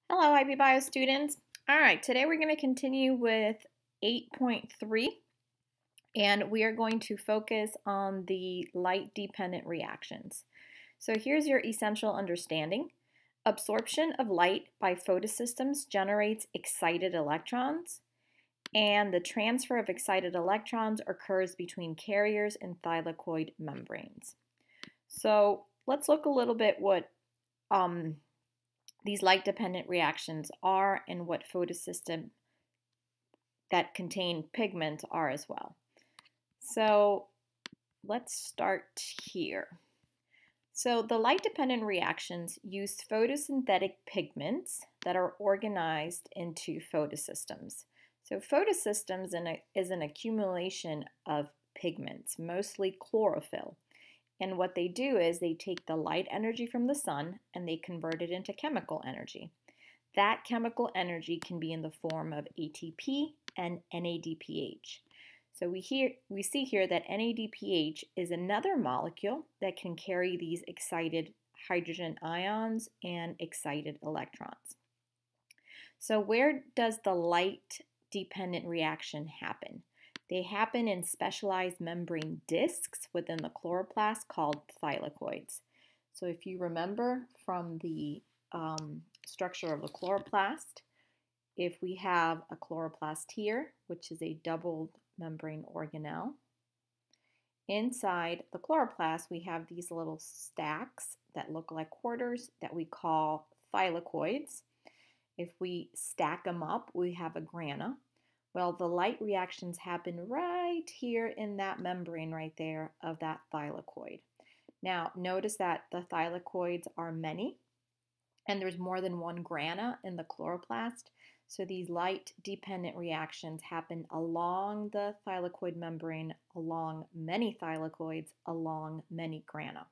Hello, IB Bio students. All right, today we're going to continue with 8.3, and we are going to focus on the light-dependent reactions. So here's your essential understanding. Absorption of light by photosystems generates excited electrons, and the transfer of excited electrons occurs between carriers and thylakoid membranes. So let's look a little bit what these light-dependent reactions are and what photosystems that contain pigments are as well. So let's start here. So the light-dependent reactions use photosynthetic pigments that are organized into photosystems. So photosystems is an accumulation of pigments, mostly chlorophyll. And what they do is they take the light energy from the sun and they convert it into chemical energy. That chemical energy can be in the form of ATP and NADPH. So we see here that NADPH is another molecule that can carry these excited hydrogen ions and excited electrons. So where does the light-dependent reaction happen? They happen in specialized membrane discs within the chloroplast called thylakoids. So if you remember from the structure of the chloroplast, if we have a chloroplast here, which is a doubled membrane organelle, inside the chloroplast we have these little stacks that look like quarters that we call thylakoids. If we stack them up, we have a grana. Well, the light reactions happen right here in that membrane right there of that thylakoid. Now, notice that the thylakoids are many, and there's more than one grana in the chloroplast. So these light-dependent reactions happen along the thylakoid membrane, along many thylakoids, along many grana.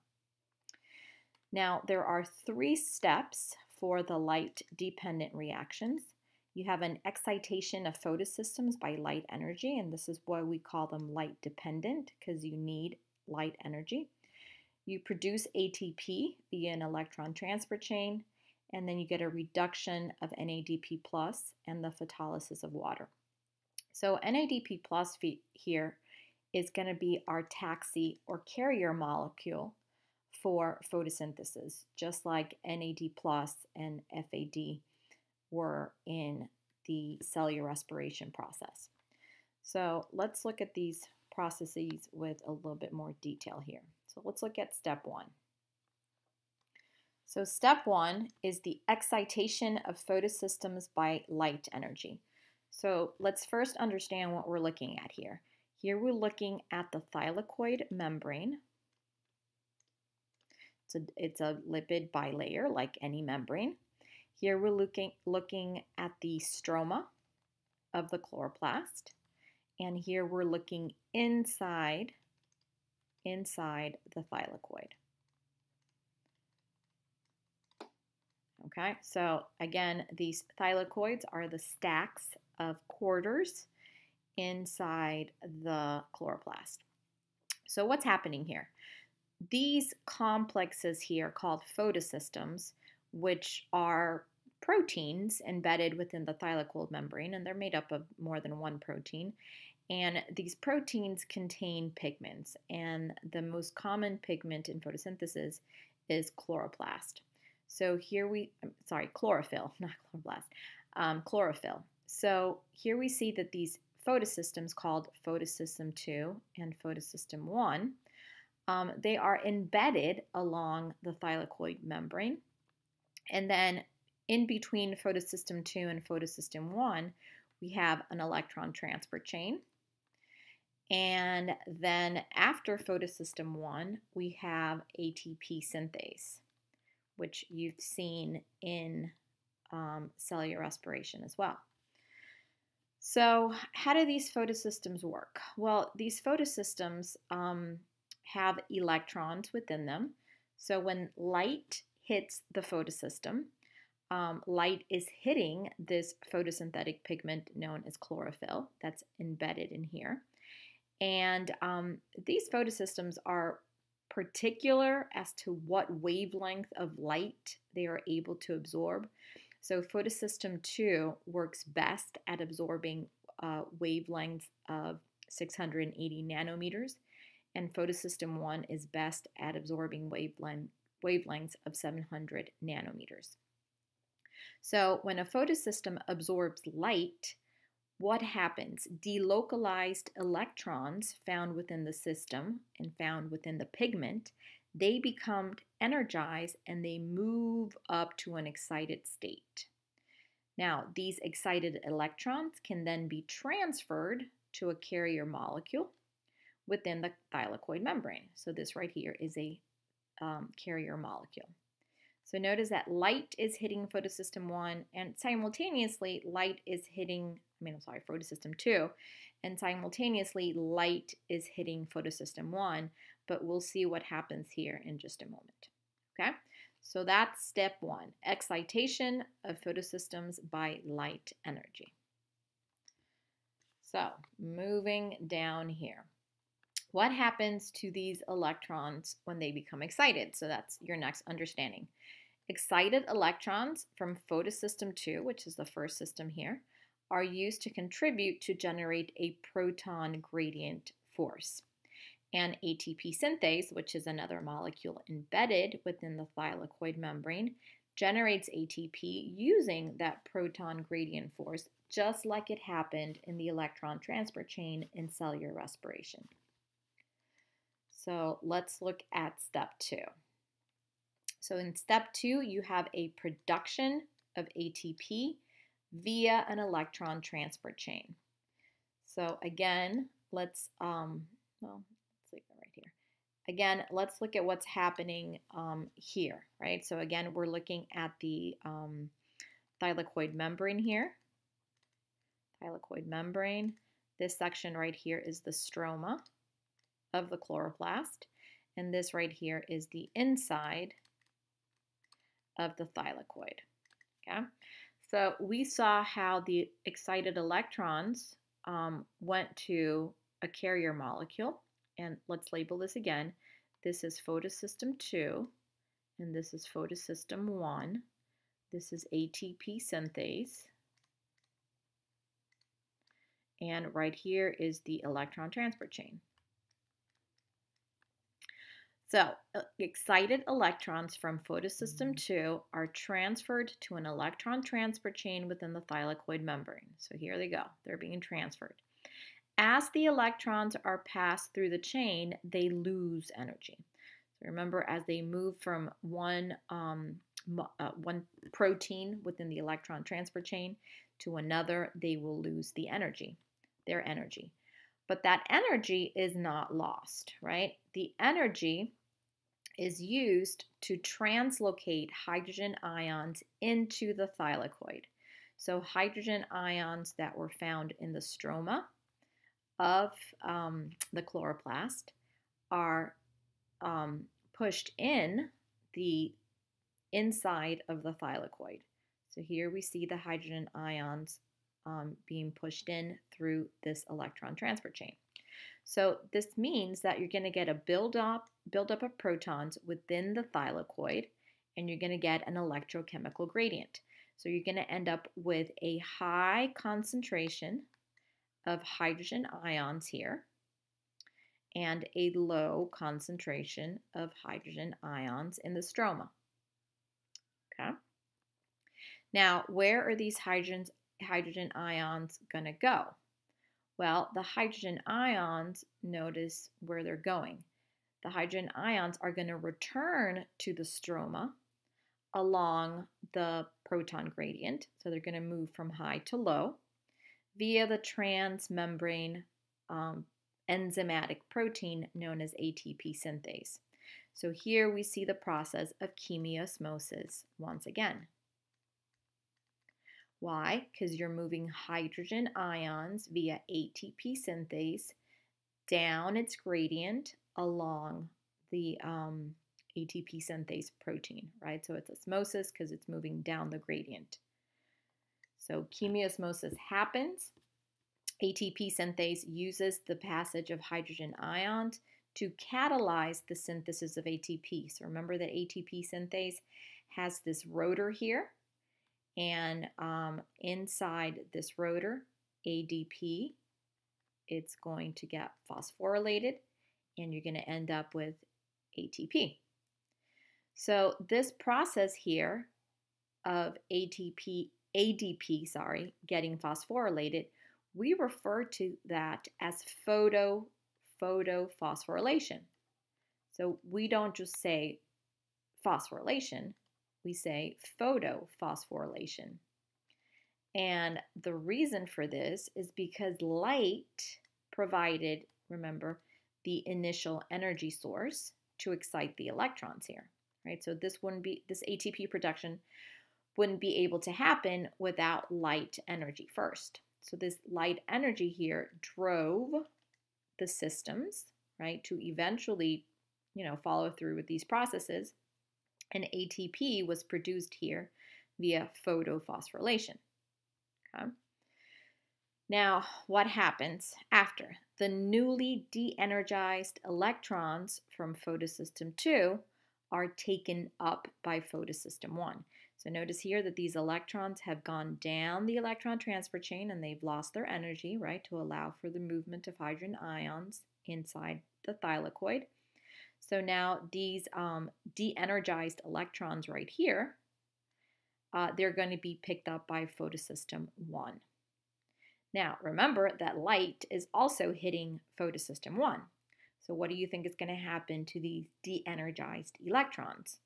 Now, there are 3 steps for the light-dependent reactions. You have an excitation of photosystems by light energy, and this is why we call them light dependent, because you need light energy. You produce ATP via an electron transfer chain, and then you get a reduction of NADP plus and the photolysis of water. So NADP plus here is going to be our taxi or carrier molecule for photosynthesis, just like NAD plus and FAD were in the cellular respiration process. So let's look at these processes with a little bit more detail here. So let's look at step 1. So step 1 is the excitation of photosystems by light energy. So let's first understand what we're looking at here. Here we're looking at the thylakoid membrane. It's a lipid bilayer like any membrane. Here we're looking at the stroma of the chloroplast, and here we're looking inside the thylakoid. Okay, so again, these thylakoids are the stacks of quarters inside the chloroplast. So what's happening here? These complexes here called photosystems, which are proteins embedded within the thylakoid membrane, and they're made up of more than one protein. And these proteins contain pigments, and the most common pigment in photosynthesis is chloroplast. So here chlorophyll, not chloroplast, chlorophyll. So here we see that these photosystems called photosystem 2 and photosystem 1, they are embedded along the thylakoid membrane. And then in between photosystem 2 and photosystem 1, we have an electron transfer chain. And then after photosystem 1, we have ATP synthase, which you've seen in cellular respiration as well. So how do these photosystems work? Well, these photosystems have electrons within them. So when light hits the photosystem, light is hitting this photosynthetic pigment known as chlorophyll that's embedded in here. And these photosystems are particular as to what wavelength of light they are able to absorb. So photosystem 2 works best at absorbing wavelengths of 680 nanometers, and photosystem 1 is best at absorbing wavelengths of 700 nanometers. So when a photosystem absorbs light, what happens? Delocalized electrons found within the system and found within the pigment, they become energized and they move up to an excited state. Now, these excited electrons can then be transferred to a carrier molecule within the thylakoid membrane. So this right here is a carrier molecule. So notice that light is hitting photosystem 1 and simultaneously light is hitting, photosystem 2, and simultaneously light is hitting photosystem 1, but we'll see what happens here in just a moment. Okay, so that's step 1, excitation of photosystems by light energy. So moving down here. What happens to these electrons when they become excited? So that's your next understanding. Excited electrons from photosystem 2, which is the first system here, are used to contribute to generate a proton gradient force. And ATP synthase, which is another molecule embedded within the thylakoid membrane, generates ATP using that proton gradient force, just like it happened in the electron transport chain in cellular respiration. So let's look at step 2. So in step 2, you have a production of ATP via an electron transport chain. So again, let's leave that right here. Again, let's look at what's happening here, right? So again, we're looking at the thylakoid membrane here. Thylakoid membrane. This section right here is the stroma of the chloroplast, and this right here is the inside of the thylakoid. Okay, so we saw how the excited electrons went to a carrier molecule, and let's label this again. This is photosystem 2, and this is photosystem 1. This is ATP synthase, and right here is the electron transport chain. So, excited electrons from photosystem 2 are transferred to an electron transport chain within the thylakoid membrane. So here they go. They're being transferred. As the electrons are passed through the chain, they lose energy. So remember, as they move from one protein within the electron transport chain to another, they will lose their energy. But that energy is not lost, right? The energy is used to translocate hydrogen ions into the thylakoid. So hydrogen ions that were found in the stroma of the chloroplast are pushed in the inside of the thylakoid. So here we see the hydrogen ions being pushed in through this electron transport chain. So this means that you're going to get a buildup of protons within the thylakoid, and you're going to get an electrochemical gradient. So you're going to end up with a high concentration of hydrogen ions here and a low concentration of hydrogen ions in the stroma. Okay. Now, where are these hydrogen ions going to go? Well, the hydrogen ions, notice where they're going. The hydrogen ions are going to return to the stroma along the proton gradient. So they're going to move from high to low via the transmembrane enzymatic protein known as ATP synthase. So here we see the process of chemiosmosis once again. Why? Because you're moving hydrogen ions via ATP synthase down its gradient along the ATP synthase protein, right? So it's osmosis because it's moving down the gradient. So chemiosmosis happens. ATP synthase uses the passage of hydrogen ions to catalyze the synthesis of ATP. So remember that ATP synthase has this rotor here, And inside this rotor, ADP, it's going to get phosphorylated, and you're going to end up with ATP. So this process here of ADP, getting phosphorylated, we refer to that as photophosphorylation. So we don't just say phosphorylation, we say photophosphorylation. And the reason for this is because light provided, remember, the initial energy source to excite the electrons here, right? So this ATP production wouldn't be able to happen without light energy first. So this light energy here drove the systems, right, to eventually, follow through with these processes. And ATP was produced here via photophosphorylation. Okay. Now, what happens after? The newly de-energized electrons from photosystem 2 are taken up by photosystem 1. So notice here that these electrons have gone down the electron transfer chain and they've lost their energy, right, to allow for the movement of hydrogen ions inside the thylakoid. So now these de-energized electrons right here, they're going to be picked up by photosystem 1. Now, remember that light is also hitting photosystem 1. So what do you think is going to happen to these de-energized electrons?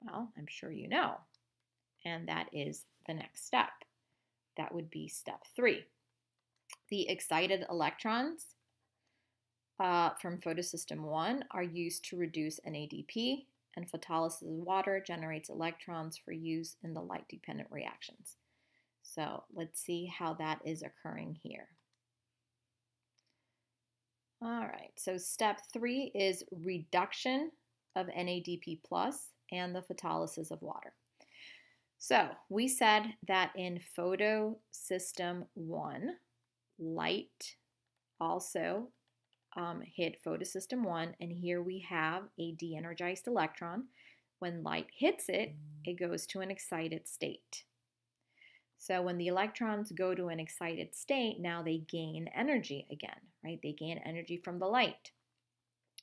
Well, I'm sure you know. And that is the next step. That would be step 3. The excited electrons from photosystem 1 are used to reduce NADP, and photolysis of water generates electrons for use in the light-dependent reactions. So let's see how that is occurring here. All right, so step 3 is reduction of NADP plus and the photolysis of water. So we said that in photosystem 1, light also hit photosystem 1, and here we have a de-energized electron. When light hits it, it goes to an excited state. So when the electrons go to an excited state, now they gain energy again, right? They gain energy from the light.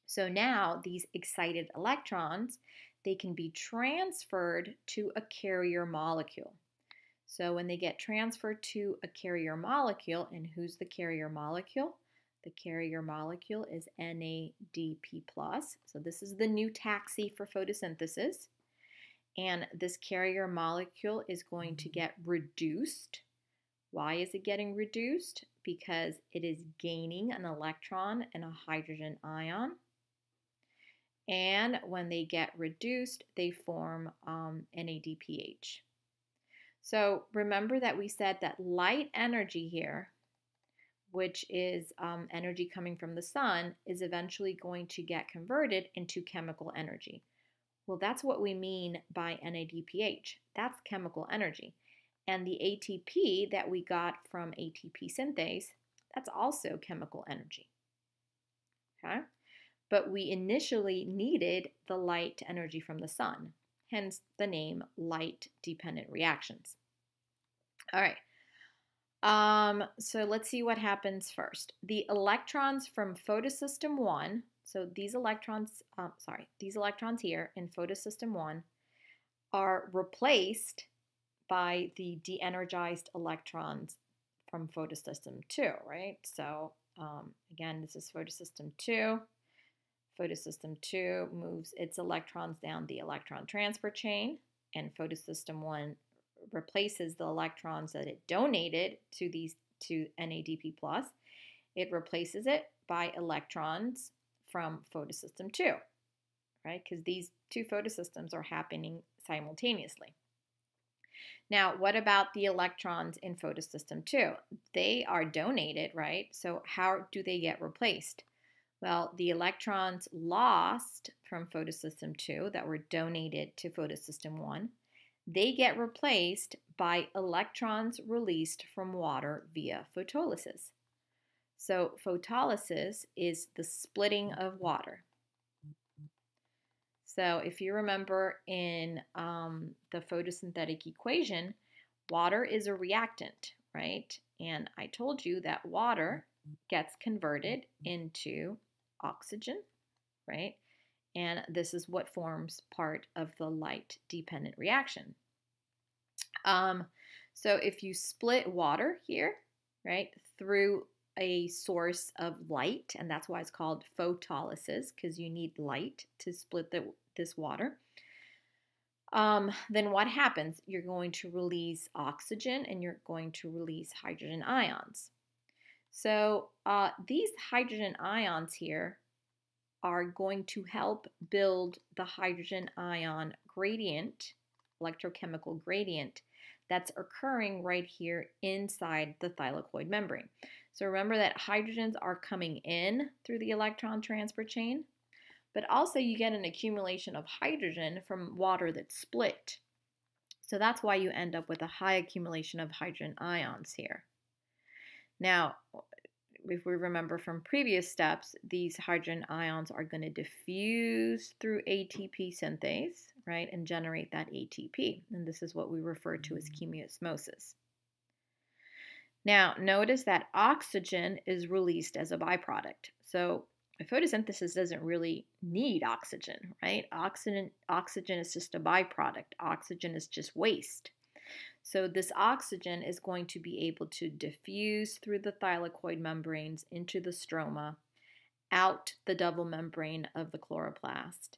So now these excited electrons, they can be transferred to a carrier molecule. So when they get transferred to a carrier molecule, and who's the carrier molecule? The carrier molecule is NADP+. So this is the new taxi for photosynthesis. And this carrier molecule is going to get reduced. Why is it getting reduced? Because it is gaining an electron and a hydrogen ion. And when they get reduced, they form NADPH. So remember that we said that light energy here, which is energy coming from the sun, is eventually going to get converted into chemical energy. Well, that's what we mean by NADPH. That's chemical energy. And the ATP that we got from ATP synthase, that's also chemical energy. Okay? But we initially needed the light energy from the sun, hence the name light-dependent reactions. All right. So let's see what happens first. The electrons from photosystem 1, so these electrons here in photosystem 1 are replaced by the de-energized electrons from photosystem 2, right? So again, this is photosystem 2. Photosystem 2 moves its electrons down the electron transfer chain, and photosystem 1 replaces the electrons that it donated to NADP+. It replaces it by electrons from photosystem 2, right? Because these two photosystems are happening simultaneously. Now, what about the electrons in photosystem 2? They are donated, right? So how do they get replaced? Well, the electrons lost from photosystem 2 that were donated to photosystem 1, they get replaced by electrons released from water via photolysis. So photolysis is the splitting of water. So if you remember in the photosynthetic equation, water is a reactant, right? And I told you that water gets converted into oxygen, right? And this is what forms part of the light-dependent reaction. So if you split water here, right, through a source of light, and that's why it's called photolysis, because you need light to split this water, then what happens? You're going to release oxygen and you're going to release hydrogen ions. So these hydrogen ions here are going to help build the hydrogen ion gradient, electrochemical gradient, that's occurring right here inside the thylakoid membrane. So remember that hydrogens are coming in through the electron transfer chain, but also you get an accumulation of hydrogen from water that's split. So that's why you end up with a high accumulation of hydrogen ions here. Now, if we remember from previous steps, these hydrogen ions are going to diffuse through ATP synthase, right, and generate that ATP. And this is what we refer to as chemiosmosis. Now, notice that oxygen is released as a byproduct. So photosynthesis doesn't really need oxygen, right? Oxygen is just a byproduct. Oxygen is just waste. So this oxygen is going to be able to diffuse through the thylakoid membranes into the stroma, out the double membrane of the chloroplast,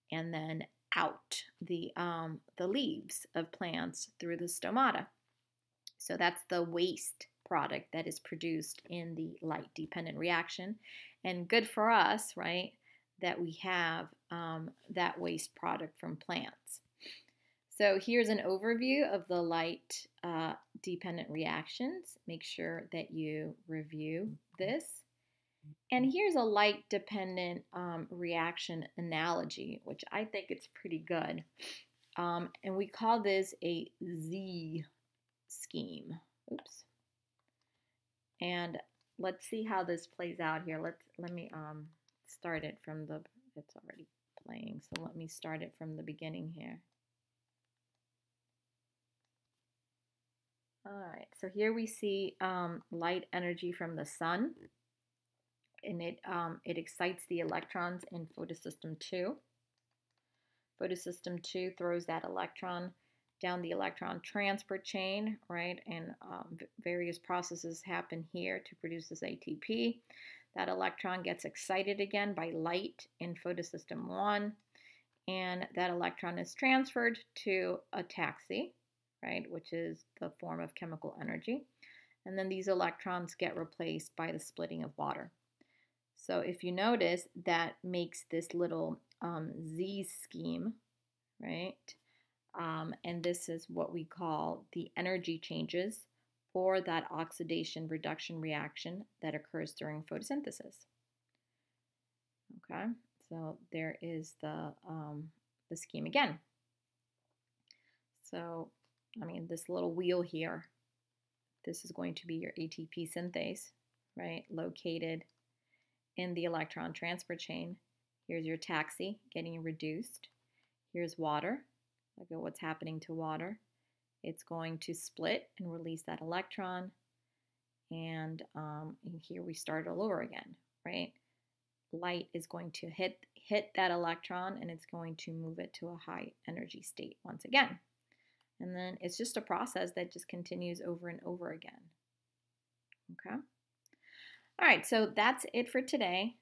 and then out the leaves of plants through the stomata. So that's the waste product that is produced in the light-dependent reaction. And good for us, right, that we have that waste product from plants. So here's an overview of the light-dependent reactions. Make sure that you review this. And here's a light-dependent reaction analogy, which I think it's pretty good. And we call this a Z scheme. Oops. And let's see how this plays out here. Let me start it from the, it's already playing, so let me start it from the beginning here. All right, so here we see light energy from the sun, and it excites the electrons in photosystem 2. Photosystem 2 throws that electron down the electron transfer chain, right, and various processes happen here to produce this ATP. That electron gets excited again by light in photosystem 1, and that electron is transferred to a taxi, right, which is the form of chemical energy. And then these electrons get replaced by the splitting of water. So if you notice, that makes this little Z scheme, right? And this is what we call the energy changes, or that oxidation reduction reaction that occurs during photosynthesis. Okay, so there is the scheme again. So I mean, this little wheel here, this is going to be your ATP synthase, right, located in the electron transfer chain. Here's your taxi getting reduced. Here's water. Look at what's happening to water. It's going to split and release that electron. And here we start all over again, right? Light is going to hit that electron, and it's going to move it to a high energy state once again. And then it's just a process that just continues over and over again. Okay. All right, so that's it for today.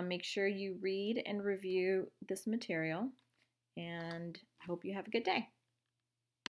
Make sure you read and review this material, and I hope you have a good day.